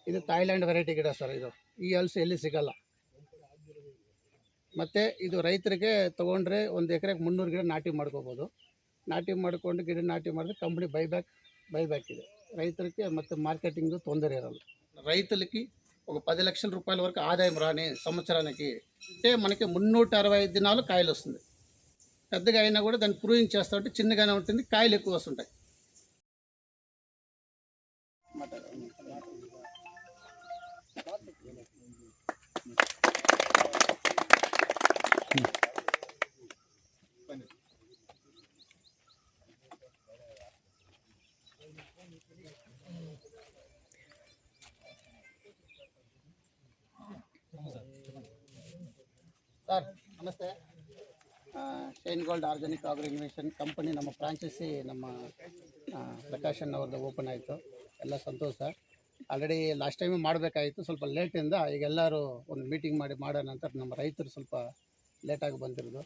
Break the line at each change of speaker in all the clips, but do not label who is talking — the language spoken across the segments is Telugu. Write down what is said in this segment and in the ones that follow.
ಇದು ಥಾಯ್ಲ್ಯಾಂಡ್ ವೆರೈಟಿ ಗಿಡ ಸರ್. ಇದು ಈ ಹಲಸು ಎಲ್ಲಿ ಸಿಗಲ್ಲ. ಮತ್ತು ಇದು ರೈತರಿಗೆ ತೊಗೊಂಡ್ರೆ 1 ಎಕರೆಗೆ 300 ಗಿಡ ನಾಟಿ ಮಾಡ್ಕೋಬೋದು. ನಾಟಿ ಮಾಡಿಕೊಂಡು ಗಿಡ ನಾಟಿ ಮಾಡಿದ್ರೆ ಕಂಪ್ನಿ బైబ్యాక్ ಇದೆ రైతులకి. ಮತ್ತು మార్కెటింగ్ తొందర ఇరಲ್ಲ. రైతులకి ఒక 10 లక్షల రూపాయల వరకు ఆదాయం రాని సంవత్సరానికి అంటే మనకి 365 దినాలు కాయలు వస్తుంది. పెద్దగా అయినా కూడా దాన్ని ప్రూవింగ్ చేస్తూ ఉంటే చిన్నగానే ఉంటుంది, కాయలు ఎక్కువ వస్తుంటాయి. ಸರ್ ನಮಸ್ತೆ. Shine gold organic agro invention company ನಮ್ಮ ಫ್ರಾಂಚೈಸಿ ನಮ್ಮ ಪ್ರಕಾಶ್ ಅವ್ರದ್ದು ಓಪನ್ ಆಯಿತು. ಎಲ್ಲ ಸಂತೋಷ. ಆಲ್ರೆಡಿ ಲಾಸ್ಟ್ ಟೈಮು ಮಾಡಬೇಕಾಯಿತು, ಸ್ವಲ್ಪ ಲೇಟಿಂದ ಈಗ ಎಲ್ಲರೂ ಒಂದು ಮೀಟಿಂಗ್ ಮಾಡೋ ನಂತರ ನಮ್ಮ ರೈತರು ಸ್ವಲ್ಪ ಲೇಟಾಗಿ ಬಂದಿರೋದು.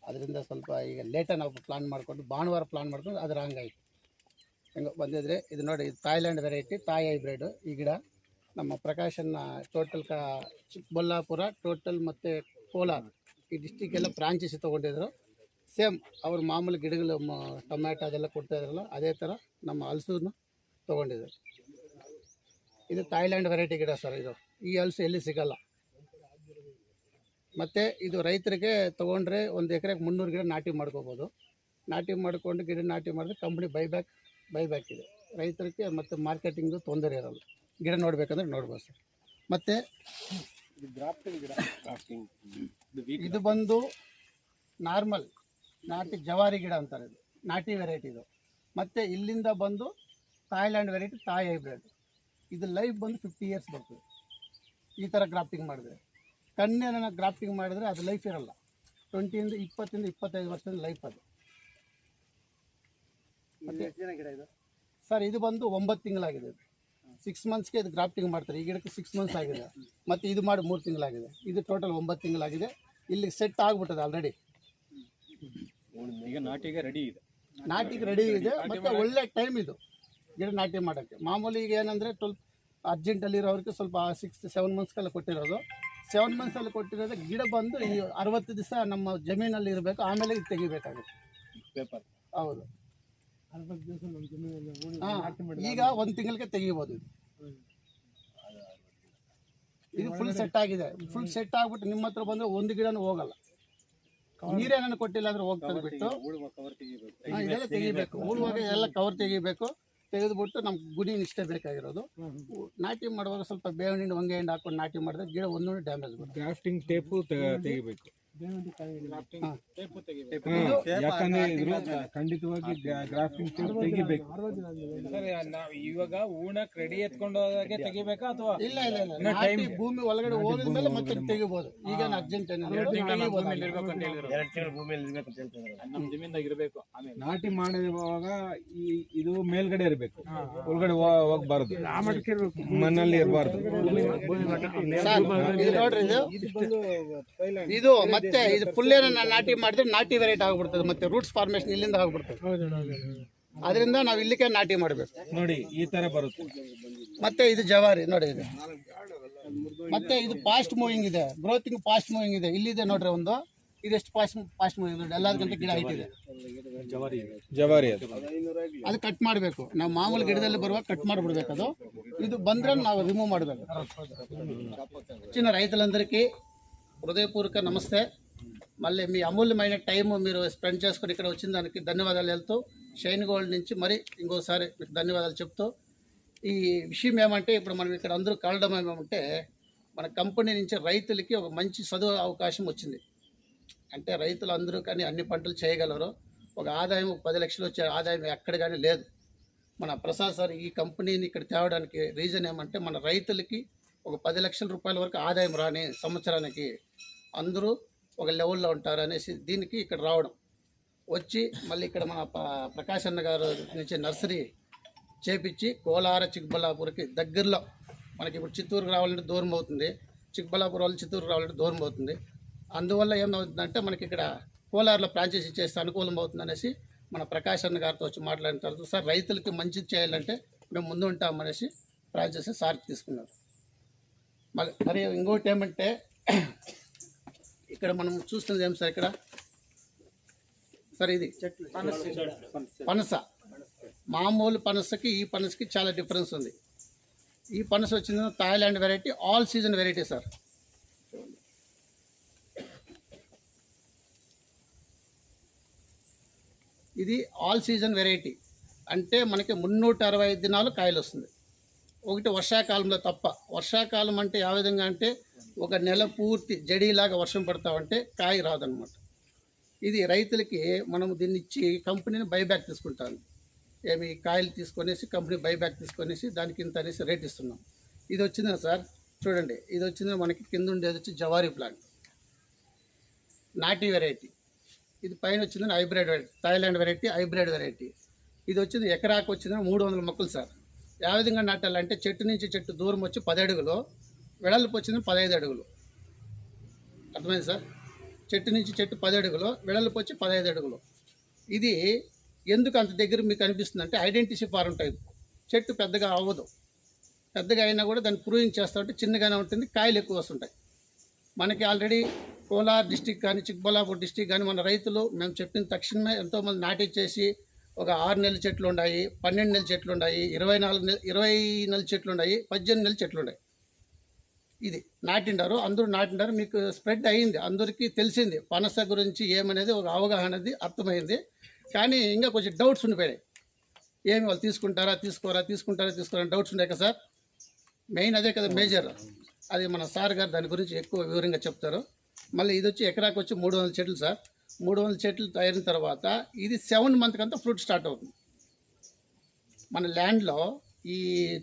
ಅದರಿಂದ ಸ್ವಲ್ಪ ಈಗ ಲೇಟಾಗಿ ನಾವು ಪ್ಲಾನ್ ಮಾಡಿಕೊಂಡು ಭಾನುವಾರ ಪ್ಲಾನ್ ಮಾಡ್ಕೊಂಡು ಅದು ರಾಂಗ್ ಆಯಿತು. ಹೆಂಗೆ ಬಂದಿದ್ರೆ ಇದು ನೋಡಿ, ಇದು ಥಾಯ್ಲ್ಯಾಂಡ್ ವೆರೈಟಿ, ಥಾಯ್ ಹೈಬ್ರಿಡ್. ಈ ಗಿಡ ನಮ್ಮ ಪ್ರಕಾಶನ್ನ ಟೋಟಲ್ ಚಿಕ್ಕಬಳ್ಳಾಪುರ ಟೋಟಲ್ ಮತ್ತು ಕೋಲಾರ ಈ ಡಿಸ್ಟಿಕ್ಕೆಲ್ಲ ಫ್ರಾಂಚೈಸಿ ತೊಗೊಂಡಿದ್ರು. ಸೇಮ್ ಅವ್ರ ಮಾಮೂಲಿ ಗಿಡಗಳು ಟೊಮ್ಯಾಟೊ ಅದೆಲ್ಲ ಕೊಡ್ತಾಯಿದ್ರಲ್ಲ ಅದೇ ಥರ ನಮ್ಮ ಹಲಸನ್ನು ತೊಗೊಂಡಿದ್ರು. ಇದು ಥಾಯ್ಲ್ಯಾಂಡ್ ವೆರೈಟಿ ಗಿಡ ಸರ್. ಇದು ಈ ಹಲಸು ಎಲ್ಲಿ ಸಿಗಲ್ಲ. ಮತ್ತು ಇದು ರೈತರಿಗೆ ತೊಗೊಂಡ್ರೆ 1 ಎಕರೆಗೆ 300 ಗಿಡ ನಾಟಿ ಮಾಡ್ಕೋಬೋದು. ನಾಟಿ ಮಾಡಿಕೊಂಡು ಗಿಡ ನಾಟಿ ಮಾಡಿದ್ರೆ ಕಂಪ್ನಿ ಬೈಬ್ಯಾಕ್ ಇದೆ ರೈತರಿಗೆ. ಮತ್ತು ಮಾರ್ಕೆಟಿಂಗು ತೊಂದರೆ ಇರಲ್ಲ. ಗಿಡ ನೋಡಬೇಕಂದ್ರೆ ನೋಡ್ಬೋದು ಸರ್. ಮತ್ತು ಇದು ಬಂದು ನಾರ್ಮಲ್ ನಾಟಿ ಜವಾರಿ ಗಿಡ ಅಂತಾರೆ. ಇದು ನಾಟಿ ವೆರೈಟಿ ಇದು. ಮತ್ತು ಇಲ್ಲಿಂದ ಬಂದು ಥಾಯ್ಲ್ಯಾಂಡ್ ವೆರೈಟಿ, ಥಾಯ್ ಹೈಬ್ರಿಡ್. ಇದು ಲೈಫ್ ಬಂದು 50 ಇಯರ್ಸ್ ಬರ್ತದೆ ಈ ಥರ ಗ್ರಾಫ್ಟಿಂಗ್ ಮಾಡಿದ್ರೆ. ಕನ್ಯನ ಗ್ರಾಫ್ಟಿಂಗ್ ಮಾಡಿದ್ರೆ ಅದು ಲೈಫ್ ಇರಲ್ಲ. 20 ಇಂದ 25 ವರ್ಷದ ಲೈಫ್ ಅದು. ಸರ್ ಇದು ಬಂದು 9 ತಿಂಗಳಾಗಿದೆ. 6 ಮಂತ್ಸ್ಗೆ ಇದು ಗ್ರಾಫ್ಟಿಂಗ್ ಮಾಡ್ತಾರೆ. ಈ ಗಿಡಕ್ಕೆ 6 ಮಂತ್ಸ್ ಆಗಿದೆ. ಮತ್ತು ಇದು ಮಾಡಿ 3 ತಿಂಗಳಾಗಿದೆ. ಇದು ಟೋಟಲ್ 9 ತಿಂಗಳಾಗಿದೆ. ಇಲ್ಲಿ ಸೆಟ್ ಆಗಿಬಿಟ್ಟದೆ ಆಲ್ರೆಡಿ.
ಈಗ ನಾಟಿಗೆ ರೆಡಿ
ಇದೆ. ಮತ್ತು ಒಳ್ಳೆ ಟೈಮ್ ಇದು ಗಿಡ ನಾಟಿ ಮಾಡೋಕ್ಕೆ. ಮಾಮೂಲಿ ಈಗ ಏನಂದರೆ ಅರ್ಜೆಂಟಲ್ಲಿರೋರಿಗೆ ಸ್ವಲ್ಪ 6-7 ಮಂತ್ಸ್ಗೆಲ್ಲ ಕೊಟ್ಟಿರೋದು. 7 ಮಂತ್ಸಲ್ಲಿ ಕೊಟ್ಟಿರೋದು ಗಿಡ ಬಂದು ಈ 60 ದಿವಸ ನಮ್ಮ ಜಮೀನಲ್ಲಿ ಇರಬೇಕು, ಆಮೇಲೆ ಇದು ತೆಗಿಬೇಕಾಗುತ್ತೆ ಪೇಪರ್. ಹೌದು, ಈಗ 1 ತಿಂಗಳಿಗೆ ತೆಗಿಬೋದು. ಇದು ಫುಲ್ ಸೆಟ್ ಆಗಿದೆ. ಫುಲ್ ಸೆಟ್ ಆಗ್ಬಿಟ್ಟು ನಿಮ್ಮ ಹತ್ರ ಬಂದರೆ 1 ಗಿಡನೂ ಹೋಗಲ್ಲ. ನೀರೇನನ್ನು ಕೊಟ್ಟಿಲ್ಲ ಅಂದ್ರೆ ಹೋಗ್ತದೆ ಬಿಟ್ಟು ಇದೆಲ್ಲ ತೆಗಿಬೇಕು. ಉಳುವಾಗ ಎಲ್ಲ ಕವರ್ ತೆಗಿಬೇಕು. ತೆಗೆದುಬಿಟ್ಟು ನಮ್ಗೆ ಗುಡಿ ಇಷ್ಟೇ ಬೇಕಾಗಿರೋದು. ನಾಟಿ ಮಾಡುವಾಗ ಸ್ವಲ್ಪ ಬೇವಿನ ಹಿಂಡು, ಹೊಂಗೆ ಹಿಂಡು ಹಾಕೊಂಡು ನಾಟಿ ಮಾಡಿದ್ರೆ ಗಿಡ ಒಂದೊಂದು ಡ್ಯಾಮೇಜ್ ಬರುತ್ತೆ.
ಗ್ರಾಫ್ಟಿಂಗ್ ಟೇಪು ತೆಗಿಬೇಕು. ಖಂಡಿತವಾಗಿ ಗ್ರಾಫ್ಟಿಂಗ್ ಟೇಪ್ ತೆಗಿಬೇಕು. ಇವಾಗ ಹೂಣಕ್ ರೆಡಿ ಎತ್ಕೊಂಡು ಹೋದಾಗೆ ತೆಗಿಬೇಕಾ ಅಥವಾ
ಇಲ್ಲ ಭೂಮಿ ಒಳಗಡೆ ಹೋಗಿದ್ಮೇಲೆ ಮತ್ತೆ ತೆಗಿಬಹುದು. ಈಗ ಅರ್ಜೆಂಟ್
ನಾಟಿ ಮಾಡಿರುವಾಗ ಇದು ಮೇಲ್ಗಡೆ ಇರಬೇಕು, ಒಳಗಡೆ ಹೋಗ್ಬಾರ್ದು, ಮಣ್ಣಲ್ಲಿ ಇರಬಾರ್ದು.
ಇದು ಮತ್ತೆ ಇದು ಫುಲ್ ನಾಟಿ ಮಾಡಿದ್ರೆ ನಾಟಿ ವೆರೈಟಿ ಆಗ್ಬಿಡ್ತದೆ. ಮತ್ತೆ ರೂಟ್ಸ್ ಫಾರ್ಮೇಶನ್ ಇಲ್ಲಿಂದ ಆಗ್ಬಿಡ್ತದೆ. ಅದರಿಂದ ನಾವು ಇಲ್ಲಿಗೆ ನಾಟಿ ಮಾಡಬೇಕು.
ನೋಡಿ ಈ ತರ ಬರುತ್ತೆ.
ಮತ್ತೆ ಇದು ಜವಾರಿ ನೋಡಿ ಇದು. ಮತ್ತೆ ಇದು ಫಾಸ್ಟ್ ಮೂವಿಂಗ್ ಇದೆ, ಗ್ರೋತಿಂಗ್ ಫಾಸ್ಟ್ ಮೂವಿಂಗ್ ಇದೆ. ಇಲ್ಲಿದೆ ನೋಡ್ರಿ ಒಂದು, ಇದೆಷ್ಟು ಫಾಸ್ಟ್ ಮೂವಿಂಗ್ ನೋಡಿ. ಎಲ್ಲದಕ್ಕಿಂತ ಗಿಡ ಹೈಟ್ ಇದೆ.
ಜವಾರಿ
ಅದು ಕಟ್ ಮಾಡಬೇಕು. ನಾವು ಮಾಮೂಲಿ ಗಿಡದಲ್ಲಿ ಬರುವಾಗ ಕಟ್ ಮಾಡಿಬಿಡ್ಬೇಕು. ಅದು ಇದು ಬಂದ್ರೆ ನಾವು ರಿಮೂವ್ ಮಾಡಬೇಕು. చిన్న రైతులందరికీ హృదయపూర్వక నమస్తే. మళ్ళీ మీ అమూల్యమైన టైం మీరు స్పెండ్ చేసుకుని ఇక్కడ వచ్చిన దానికి ధన్యవాదాలు వెళ్తూ షైన్ గోల్డ్ నుంచి మరి ఇంకోసారి మీకు ధన్యవాదాలు చెప్తూ, ఈ విషయం ఏమంటే ఇప్పుడు మనం ఇక్కడ అందరూ కలవడం ఏమంటే మన కంపెనీ నుంచి రైతులకి ఒక మంచి చదువు అవకాశం వచ్చింది. అంటే రైతులు అందరూ కానీ అన్ని పంటలు చేయగలరు. ఒక ఆదాయం 10 లక్షలు వచ్చే ఆదాయం ఎక్కడ కానీ లేదు. మన ప్రసాద్ సార్ ఈ కంపెనీని ఇక్కడ తేవడానికి రీజన్ ఏమంటే మన రైతులకి ఒక 10 లక్షల రూపాయల వరకు ఆదాయం రాని సంవత్సరానికి అందరూ ఒక లెవెల్లో ఉంటారు అనేసి దీనికి ఇక్కడ రావడం. వచ్చి మళ్ళీ ఇక్కడ మన ప్రకాశ్ అన్న గారు నుంచి నర్సరీ చేపించి కోలార చిక్కబళ్ళాపూర్కి దగ్గరలో, మనకి ఇప్పుడు చిత్తూరుకు రావాలంటే దూరం అవుతుంది, చిక్కబళ్ళాపూర్ వాళ్ళు చిత్తూరుకు రావాలంటే దూరం అవుతుంది. అందువల్ల ఏమవుతుందంటే మనకి ఇక్కడ కోలార్లో ఫ్రాంచైజీ చేస్తే అనుకూలం అవుతుంది అనేసి మన ప్రకాశ్ అన్న గారితో వచ్చి మాట్లాడిన తర్వాత, సార్ రైతులకి మంచిది చేయాలంటే మేము ముందు ఉంటామనేసి ఫ్రాంచైజీ సార్కి తీసుకున్నారు. మరి ఇంకోటి ఏమంటే ఇక్కడ మనం చూస్తుంది ఏం సార్, ఇక్కడ సార్ ఇది పనస. మామూలు పనసకి ఈ పనసకి చాలా డిఫరెన్స్ ఉంది. ఈ పనస వచ్చింది Thailand variety, all season variety sir. ఇది ఆల్ సీజన్ వెరైటీ అంటే మనకి 365 దినాలు కాయలు వస్తుంది. ఒకటి వర్షాకాలంలో తప్ప. వర్షాకాలం అంటే ఏ విధంగా అంటే ఒక నెల పూర్తి జడీలాగా వర్షం పడతామంటే కాయ రాదనమాట. ఇది రైతులకి మనం దీన్ని ఇచ్చి కంపెనీని బైబ్యాక్ తీసుకుంటాను. ఏమి కాయలు తీసుకొనేసి కంపెనీ బైబ్యాక్ తీసుకొనేసి దానికి ఇంత అనేసి రేట్ ఇస్తున్నాం. ఇది వచ్చిందా సార్ చూడండి, ఇది వచ్చింది మనకి కింద ఉండేది వచ్చి జవారీ ప్లాంట్, నాటి వెరైటీ. ఇది పైన వచ్చిందని hybrid variety, Thailand variety hybrid variety. ఇది వచ్చింది ఎకరాకు వచ్చిందని 300 మొక్కలు సార్. ఏ విధంగా నాటాలంటే చెట్టు నుంచి చెట్టు దూరం వచ్చి 10 అడుగులు, వెడల్పు వచ్చింది 15 అడుగులు. అర్థమైంది సార్? చెట్టు నుంచి చెట్టు 10 అడుగులు, వెడల్పు వచ్చి 15 అడుగులు. ఇది ఎందుకు అంత దగ్గర మీకు అనిపిస్తుంది అంటే ఐడెంటిటీ ఫారం టైప్. చెట్టు పెద్దగా అవ్వదు, పెద్దగా అయినా కూడా దాన్ని ప్రూవింగ్ చేస్తూ ఉంటే చిన్నగానే ఉంటుంది, కాయలు ఎక్కువ వస్తుంటాయి. మనకి ఆల్రెడీ కోలార్ డిస్టిక్ కానీ చిక్బల్లాపూర్ డిస్టిక్ కానీ మన రైతులు మేము చెప్పిన తక్షణమే ఎంతోమంది నాటించేసి ఒక 6 నెలల చెట్లు ఉన్నాయి, 12 నెలల చెట్లు ఉన్నాయి, 20 నెలల చెట్లు ఉన్నాయి, 18 నెలల చెట్లు ఉన్నాయి. ఇది నాటిండారు, అందరూ నాటిండారు, మీకు స్ప్రెడ్ అయ్యింది, అందరికీ తెలిసింది పనస గురించి ఏమనేది ఒక అవగాహన అనేది అర్థమైంది. కానీ ఇంకా కొంచెం డౌట్స్ ఉండిపోయాయి. ఏమి వాళ్ళు తీసుకుంటారా తీసుకోరా డౌట్స్ ఉన్నాయి కదా సార్. మెయిన్ అదే కదా మేజర్. అది మన సార్ గారు దాని గురించి ఎక్కువ వివరంగా చెప్తారు. మళ్ళీ ఇది వచ్చి ఎకరాకు వచ్చి 300 చెట్లు సార్. 300 చెట్లు అయిన తర్వాత ఇది 7 మంత్ అంతా ఫ్రూట్ స్టార్ట్ అవుతుంది. మన ల్యాండ్లో ఈ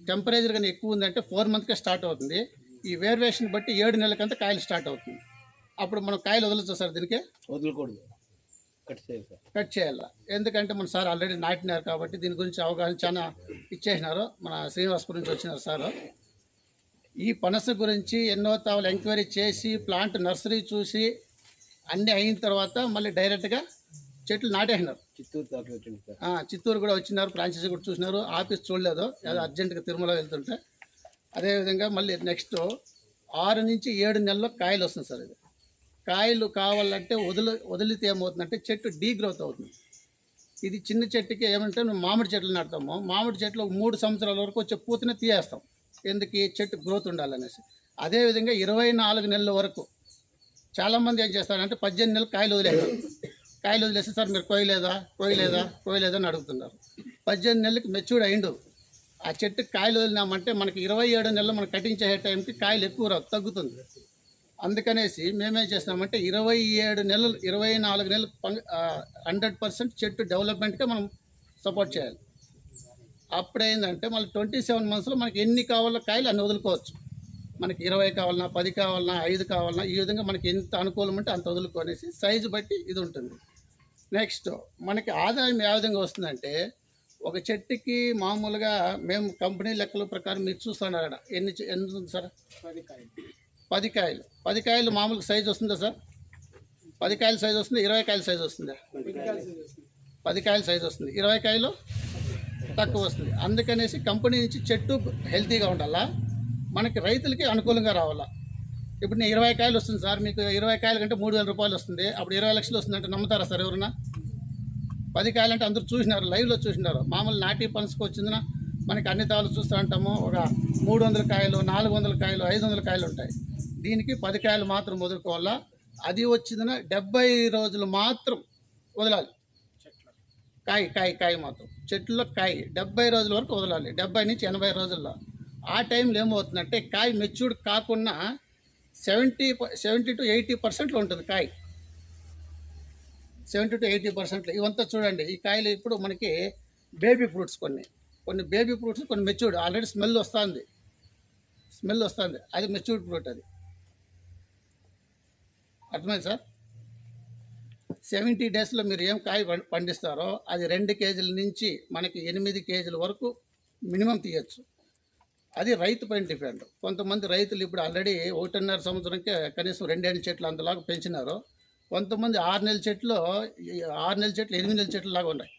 టెంపరేచర్ కానీ ఎక్కువ ఉందంటే 4 మంత్కే స్టార్ట్ అవుతుంది. ఈ వేరియేషన్ బట్టి 7 నెలలకంతా కాయలు స్టార్ట్ అవుతుంది. అప్పుడు మనం కాయలు వదలచ్చు సార్, దీనికి
వదలకూడదు,
కట్ చేయాలి. ఎందుకంటే మన సార్ ఆల్రెడీ నాటినారు కాబట్టి దీని గురించి అవగాహన చాలా ఇచ్చేసినారు. మన శ్రీనివాసపురం నుంచి వచ్చినారు సార్. ఈ పనస గురించి ఎన్నో తావులు ఎంక్వైరీ చేసి ప్లాంట్ నర్సరీ చూసి అన్నీ అయిన తర్వాత మళ్ళీ డైరెక్ట్గా చెట్లు నాటేసినారు. చిత్తూరు కూడా వచ్చినారు, ఫ్రాంచైజీ కూడా చూసినారు, ఆఫీస్ చూడలేదు, ఏదో అర్జెంటుగా తిరుమల వెళ్తుంటే. అదేవిధంగా మళ్ళీ నెక్స్ట్ 6 నుంచి 7 నెలల్లో కాయలు వస్తుంది సార్. ఇది కాయలు కావాలంటే వదిలితే ఏమవుతుందంటే చెట్టు డీగ్రోత్ అవుతుంది. ఇది చిన్న చెట్టుకి ఏమంటే మేము మామిడి చెట్లు నాటుతాము, మామిడి చెట్లు ఒక 3 సంవత్సరాల వరకు వచ్చే పూతనే తీయేస్తాం. ఎందుకు? చెట్టు గ్రోత్ ఉండాలనేసి. అదేవిధంగా 24 నెలల వరకు చాలామంది ఏం చేస్తారంటే 18 నెలలు కాయలు వదిలేస్తే సార్ మీరు కోయలేదా అని అడుగుతున్నారు. 18 నెలలకి మెచ్యూర్డ్ అయిండు ఆ చెట్టుకి కాయలు వదిలినామంటే మనకి 27 నెలలు మనం కటింగ్ చేసే టైంకి కాయలు ఎక్కువ రావు, తగ్గుతుంది. అందుకనేసి మేమేం చేస్తామంటే 27 నెలలు 24 నెలలు 100% చెట్టు డెవలప్మెంట్గా మనం సపోర్ట్ చేయాలి. అప్పుడేందంటే మళ్ళీ 27 మంత్స్లో మనకి ఎన్ని కావాలో కాయలు అన్ని వదులుకోవచ్చు. మనకి 20 కావాలన్నా, 10 కావాలన్నా, 5 కావాలన్నా, ఈ విధంగా మనకి ఎంత అనుకూలం ఉంటే అంత వదులుకొనేసి సైజు బట్టి ఇది ఉంటుంది. నెక్స్ట్ మనకి ఆదాయం ఏ విధంగా వస్తుందంటే ఒక చెట్టుకి మామూలుగా మేము కంపెనీ లెక్కల ప్రకారం మీరు చూస్తున్నారు ఎన్ని ఉంది సార్? 10 కాయలు మామూలుగా సైజు వస్తుందా సార్? 10 కాయలు సైజు వస్తుంది, 20 కాయలు సైజు వస్తుందా? 10 కాయలు సైజు వస్తుంది, 20 కాయలు తక్కువ వస్తుంది. అందుకనేసి కంపెనీ నుంచి చెట్టు హెల్తీగా ఉండాలా, మనకి రైతులకి అనుకూలంగా రావాలా. ఇప్పుడు నేను 20 కాయలు వస్తుంది సార్, మీకు 20 కాయల కంటే 3,000 రూపాయలు వస్తుంది, అప్పుడు 20 లక్షలు వస్తుందంటే నమ్ముతారా సార్ ఎవరన్నా? 10 కాయలు అంటే అందరూ చూసినారు, లైవ్లో చూసినారు. మామూలు నాటి పనసకు వచ్చిందిన మనకి అన్ని తాళ్ళు చూస్తూ ఉంటాము, ఒక 300 కాయలు, 400 కాయలు, 500 కాయలు ఉంటాయి. దీనికి 10 కాయలు మాత్రం వదులుకోవాలా. అది వచ్చిందిన 70 రోజులు మాత్రం వదలాలి. కాయ మాత్రం చెట్లలో కాయ 70 రోజుల వరకు వదలాలి, 70 నుంచి 80 రోజుల్లో. ఆ టైంలో ఏమవుతుందంటే కాయ మెచ్యూర్డ్ కాకుండా 70 to 80% ఉంటుంది కాయ. 70 to 80% ఇవంతా చూడండి. ఈ కాయలు ఇప్పుడు మనకి బేబీ ఫ్రూట్స్, కొన్ని బేబీ ఫ్రూట్స్, కొన్ని మెచ్యూర్డ్ ఆల్రెడీ స్మెల్ వస్తుంది, అది మెచ్యూర్డ్ ఫ్రూట్. అది అర్థమైంది సార్? 70 డేస్లో మీరు ఏం కాయ పండిస్తారో అది 2 కేజీల నుంచి మనకి 8 కేజీల వరకు మినిమం తీయచ్చు. అది రైతు పైన డిపెండ్. కొంతమంది రైతులు ఇప్పుడు ఆల్రెడీ 1.5 సంవత్సరంకే కనీసం 2 చెట్లు అంతలాగా పెంచినారు. కొంతమంది 6 నెలల చెట్లు 8 నెలల చెట్లు లాగా ఉన్నాయి.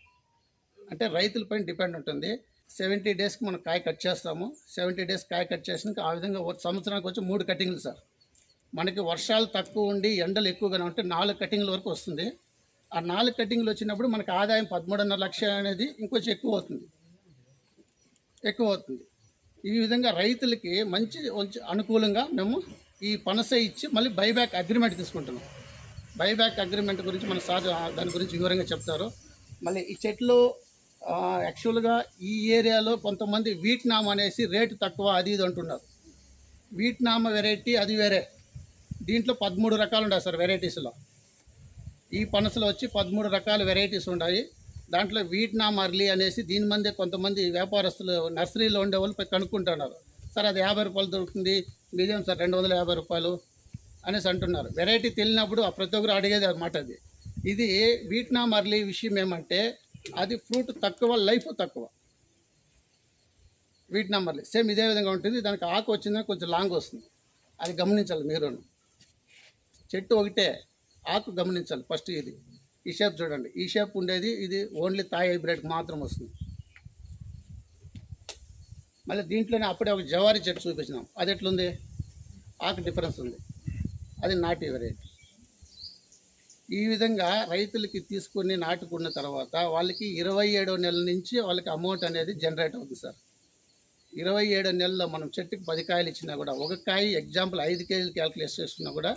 అంటే రైతుల పైన డిపెండ్ ఉంటుంది. 70 డేస్కి మనం కాయ కట్ చేస్తాము. 70 డేస్ కాయ కట్ చేసినాక ఆ విధంగా సంవత్సరానికి వచ్చి 3 కటింగ్లు సార్. మనకి వర్షాలు తక్కువ ఉండి ఎండలు ఎక్కువగానే ఉంటే 4 కటింగ్ల వరకు వస్తుంది. ఆ 4 కటింగ్లు వచ్చినప్పుడు మనకి ఆదాయం 13.5 లక్షలు అనేది ఇంకొంచెం ఎక్కువ అవుతుంది. ఈ విధంగా రైతులకి మంచి అనుకూలంగా మేము ఈ పనస ఇచ్చి మళ్ళీ బైబ్యాక్ అగ్రిమెంట్ తీసుకుంటున్నాం. బైబ్యాక్ అగ్రిమెంట్ గురించి మన సార్ దాని గురించి వివరంగా చెప్తారు. మళ్ళీ ఈ చెట్లు యాక్చువల్గా ఈ ఏరియాలో కొంతమంది వీట్నామ్ అనేసి రేటు తక్కువ అది ఇది అంటున్నారు. వీట్నామ్ వెరైటీ అది వేరే. దీంట్లో 13 రకాలు ఉన్నాయి సార్ వెరైటీస్లో. ఈ పనసలో వచ్చి 13 రకాల వెరైటీస్ ఉన్నాయి. దాంట్లో వీట్నామ్ అర్లీ అనేసి దీని మందే కొంతమంది వ్యాపారస్తులు నర్సరీలో ఉండే వాళ్ళు పోయి కనుక్కుంటున్నారు. సార్ అది 50 రూపాయలు దొరుకుతుంది, మీదేం సార్ 250 రూపాయలు అనేసి అంటున్నారు. వెరైటీ తెలియనప్పుడు ప్రతి ఒక్కరు అడిగేది అన్నమాట. ఇది వీట్నామ్ అర్లీ విషయం ఏమంటే అది ఫ్రూట్ తక్కువ, లైఫ్ తక్కువ. వీట్నామ్ అర్లీ సేమ్ ఇదే విధంగా ఉంటుంది. దానికి ఆకు వచ్చిందని కొంచెం లాంగ్ వస్తుంది. అది గమనించాలి మీరు. చెట్టు ఒకటే, ఆకు గమనించాలి ఫస్ట్. ఇది ఈ షేప్ చూడండి, ఈ షేప్ ఉండేది ఇది ఓన్లీ థాయ్ హైబ్రిడ్కి మాత్రం వస్తుంది. మళ్ళీ దీంట్లోనే అప్పుడే ఒక జవారీ చెట్టు చూపించినాం. అది ఎట్లుంది, ఆకు డిఫరెన్స్ ఉంది, అది నాటి వెరైటీ. ఈ విధంగా రైతులకి తీసుకుని నాటుకున్న తర్వాత వాళ్ళకి 27వ నెల నుంచి వాళ్ళకి అమౌంట్ అనేది జనరేట్ అవుతుంది సార్. 27వ నెలలో మనం చెట్టుకి 10 కాయలు ఇచ్చినా కూడా ఒక కాయ ఎగ్జాంపుల్ 5 కేజీలు క్యాల్కులేట్ చేసుకున్నా కూడా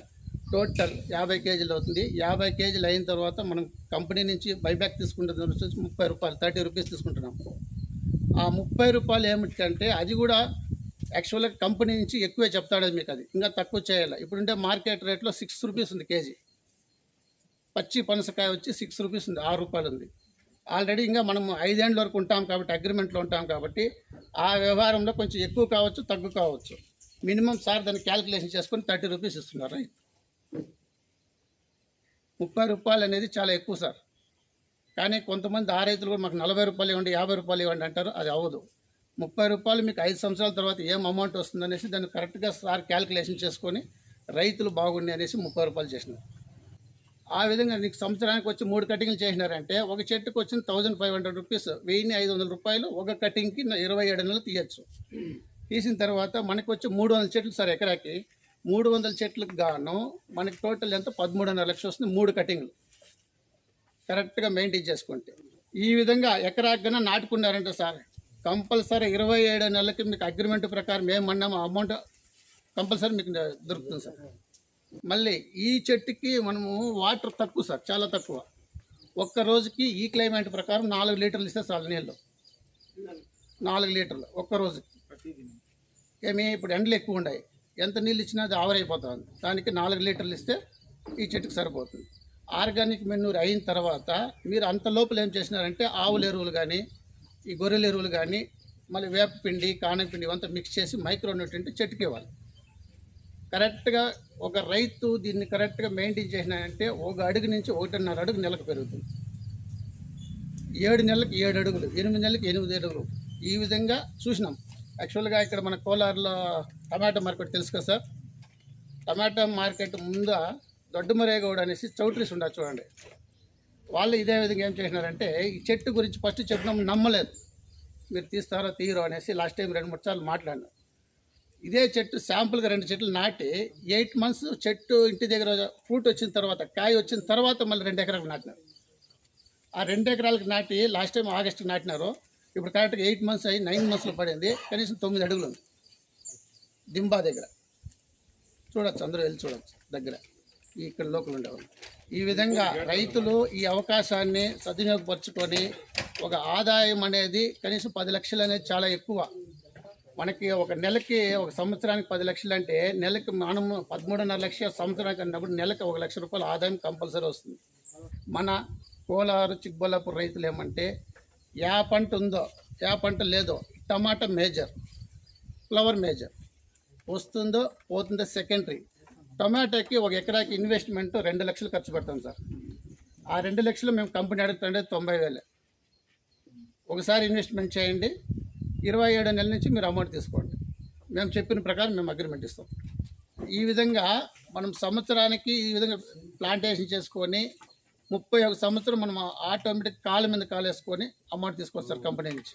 టోటల్ 50 కేజీలు అవుతుంది. 50 కేజీలు అయిన తర్వాత మనం కంపెనీ నుంచి బైబ్యాక్ తీసుకుంటున్న వచ్చి 30 రూపాయలు, 30 రూపీస్ తీసుకుంటున్నాం. ఆ 30 రూపాయలు ఏమిటంటే అది కూడా యాక్చువల్గా కంపెనీ నుంచి ఎక్కువే చెప్తాడు మీకు, అది ఇంకా తక్కువ చేయాలి. ఇప్పుడుంటే మార్కెట్ రేట్లో 6 రూపీస్ ఉంది కేజీ. పచ్చి పనసకాయ వచ్చి 6 రూపీస్ ఉంది, 6 రూపాయలు ఉంది. ఆల్రెడీ ఇంకా మనం 5 ఏళ్ళ వరకు ఉంటాం కాబట్టి, అగ్రిమెంట్లో ఉంటాం కాబట్టి ఆ వ్యవహారంలో కొంచెం ఎక్కువ కావచ్చు, తగ్గు కావచ్చు. మినిమం సార్ దాన్ని క్యాల్కులేషన్ చేసుకొని 30 రూపీస్ ఇస్తున్నారు రైతు. 30 రూపాయలు అనేది చాలా ఎక్కువ సార్. కానీ కొంతమంది ఆ రైతులు కూడా మాకు 40 రూపాయలు ఇవ్వండి, 50 రూపాయలు ఇవ్వండి అంటారు. అది అవ్వదు. 30 రూపాయలు మీకు 5 సంవత్సరాల తర్వాత ఏం అమౌంట్ వస్తుందనేసి దాన్ని కరెక్ట్గా సార్ క్యాల్కులేషన్ చేసుకొని రైతులు బాగుండి అనేసి 30 రూపాయలు చేసినారు. ఆ విధంగా నీకు సంవత్సరానికి వచ్చి 3 కటింగ్లు చేసినారంటే ఒక చెట్టుకు వచ్చిన 1500 రూపీస్, 1500 రూపాయలు ఒక కటింగ్కి 27 నెలలు తీయచ్చు. తీసిన తర్వాత మనకు వచ్చి 300 చెట్లు సార్ ఎకరాకి. 300 చెట్లకు గాను మనకి టోటల్ ఎంత 13.5 లక్షలు వస్తుంది 3 కటింగ్లు కరెక్ట్గా మెయింటైన్ చేసుకుంటే. ఈ విధంగా ఎకరాకి కన్నా నాటుకున్నారంటే సార్ కంపల్సరీ 27 నెలలకి మీకు అగ్రిమెంట్ ప్రకారం ఏమన్నామో అమౌంట్ కంపల్సరీ మీకు దొరుకుతుంది సార్. మళ్ళీ ఈ చెట్టుకి మనము వాటర్ తక్కువ సార్, చాలా తక్కువ. ఒక్క రోజుకి ఈ క్లైమేట్ ప్రకారం 4 లీటర్లు ఇస్తే చాలు నీళ్ళు. 4 లీటర్లు ఒక్క రోజుకి. ఏమి ఇప్పుడు ఎండలు ఎక్కువ ఉన్నాయి, ఎంత నీళ్ళు ఇచ్చినా అది ఆవరైపోతుంది. దానికి 4 లీటర్లు ఇస్తే ఈ చెట్టుకు సరిపోతుంది. ఆర్గానిక్ మెన్యూర్ అయిన తర్వాత మీరు అంత లోపల ఏం చేసినారంటే ఆవుల ఎరువులు కానీ, ఈ గొర్రెల ఎరువులు కానీ, మళ్ళీ వేపపిండి, కానపిండి ఇవంతా మిక్స్ చేసి మైక్రోన్యూట్రియంట్ చెట్టుకి ఇవ్వాలి. కరెక్ట్గా ఒక రైతు దీన్ని కరెక్ట్గా మెయింటైన్ చేసినాయంటే 1 అడుగు నుంచి 1.5 అడుగు నెలకు పెరుగుతుంది. 7 నెలలకు 7 అడుగులు, 8 నెలలకు 8 అడుగులు. ఈ విధంగా చూసినాం. యాక్చువల్గా ఇక్కడ మన కోలార్లో టమాటా మార్కెట్ తెలుసు కదా సార్. టమాటా మార్కెట్ ముందు దొడ్డుమరేగౌడ్ అనేసి చౌట్రీస్ ఉండదు చూడండి. వాళ్ళు ఇదే విధంగా ఏం చేసినారంటే ఈ చెట్టు గురించి ఫస్ట్ చెప్పినప్పుడు నమ్మలేదు. మీరు తీస్తారో తీరో అనేసి లాస్ట్ టైం 2-3 సార్లు మాట్లాడినారు. ఇదే చెట్టు శాంపుల్గా 2 చెట్లు నాటి 8 మంత్స్ చెట్టు ఇంటి దగ్గర ఫ్రూట్ వచ్చిన తర్వాత, కాయ వచ్చిన తర్వాత మళ్ళీ 2 ఎకరాలకు నాటినారు. ఆ 2 ఎకరాలకు నాటి లాస్ట్ టైం ఆగస్టుకి నాటినారు. ఇప్పుడు కరెక్ట్గా 8 మంత్స్ అయ్యి 9 మంత్స్లో పడింది. కనీసం 9 అడుగులు ఉంది డింబా దగ్గర. చూడొచ్చు, అందరూ వెళ్ళి చూడొచ్చు దగ్గర, ఇక్కడ లోకల్ ఉండేవాళ్ళు. ఈ విధంగా రైతులు ఈ అవకాశాన్ని సద్వినియోగపరుచుకొని ఒక ఆదాయం అనేది కనీసం 10 లక్షలు అనేది చాలా ఎక్కువ. మనకి ఒక నెలకి, ఒక సంవత్సరానికి 10 లక్షలు అంటే నెలకి మనము 13.5 లక్షల సంవత్సరానికి అన్నప్పుడు నెలకి 1 లక్ష రూపాయల ఆదాయం కంపల్సరీ వస్తుంది. మన కోలారు చిక్బల్లాపూర్ రైతులు ఏమంటే యా పంట ఉందో యా పంట లేదో, టమాటా మేజర్, ఫ్లవర్ మేజర్, వస్తుందో పోతుందో సెకండరీ. టమాటాకి ఒక ఎకరాకి ఇన్వెస్ట్మెంట్ 2 లక్షలు ఖర్చు పెడతాం సార్. ఆ 2 లక్షలు మేము కంపెనీ అడుగుతుండే 90,000. ఒకసారి ఇన్వెస్ట్మెంట్ చేయండి, 27 నెలల నుంచి మీరు అమౌంట్ తీసుకోండి, మేము చెప్పిన ప్రకారం మేము అగ్రిమెంట్ ఇస్తాం. ఈ విధంగా మనం సంవత్సరానికి ఈ విధంగా ప్లాంటేషన్ చేసుకొని 31 సంవత్సరం మనం ఆటోమేటిక్ కాళ్ళ మీద కాలు వేసుకొని అమౌంట్ తీసుకోవచ్చు సార్ కంపెనీ నుంచి.